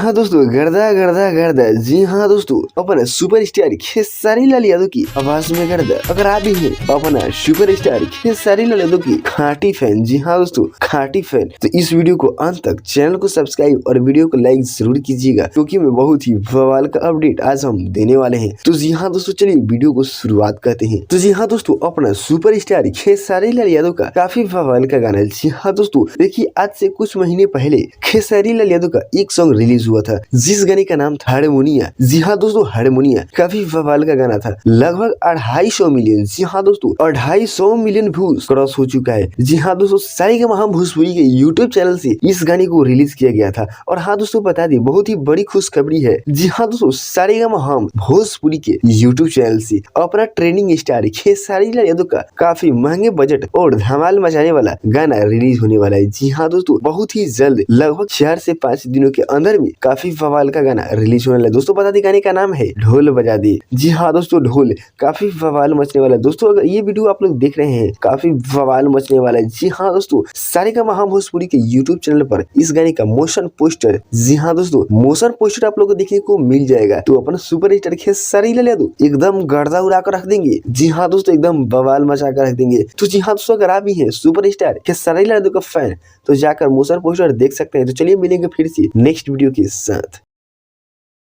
हाँ दोस्तों, गर्दा गर्दा गर्दा। जी हाँ दोस्तों, अपना सुपरस्टार खेसारी लाल यादव की आवाज में गर्दा। अगर आप भी हैं अपना सुपरस्टार खेसारी लाल यादव की खाटी फैन, जी हाँ दोस्तों खाटी फैन, तो इस वीडियो को अंत तक चैनल को सब्सक्राइब और वीडियो को लाइक जरूर कीजिएगा, क्योंकि मैं बहुत ही बवाल का अपडेट आज हम देने वाले हैं। तो जी हाँ दोस्तों, चलिए वीडियो को शुरुआत करते हैं। तो जी हाँ दोस्तों, अपना सुपरस्टार खेसारी लाल यादव का काफी बवाल का गाना। जी हाँ दोस्तों, देखिए आज से कुछ महीने पहले खेसारी लाल यादव का एक सॉन्ग रिलीज हुआ था, जिस गाने का नाम था हारमोनिया। जी हाँ दोस्तों, हारमोनिया काफी बवाल का गाना था। लगभग 250 मिलियन, जी हाँ दोस्तों 250 मिलियन व्यूज क्रॉस हो चुका है। जी हाँ दोस्तों, सारेगामा भोजपुरी के यूट्यूब चैनल से इस गाने को रिलीज किया गया था। और हाँ दोस्तों, बता दें बहुत ही बड़ी खुशखबरी है। जी हाँ दोस्तों, सारेगामा भोजपुरी के यूट्यूब चैनल से अपना ट्रेंडिंग स्टार खेसारी लाल यादव का काफी महंगे बजट और धमाल मचाने वाला गाना रिलीज होने वाला है। जी हाँ दोस्तों, बहुत ही जल्द लगभग 4 से 5 दिनों के अंदर में काफी बवाल का गाना रिलीज होने वाला है। दोस्तों बता दें गाने का नाम है ढोल बजा दे। जी हाँ दोस्तों, ढोल काफी बवाल मचने वाला है। दोस्तों अगर ये वीडियो आप लोग देख रहे हैं, काफी बवाल मचने वाला है। जी हाँ दोस्तों, सारेगामा भोजपुरी के यूट्यूब चैनल पर इस गाने का मोशन पोस्टर, जी हाँ दोस्तों मोशन पोस्टर आप लोग को देखने को मिल जाएगा। तो अपना सुपर स्टार खेसारी लाल यादव एकदम गर्दा उड़ा कर रख देंगे। जी हाँ दोस्तों, एकदम बवाल मचा कर रख देंगे। तो जी हाँ दोस्तों, अगर आप भी हैं सुपर स्टार खेसारी लाल यादव का फैन, तो जाकर मोशन पोस्टर देख सकते हैं। तो चलिए मिलेंगे फिर से नेक्स्ट वीडियो के साथ।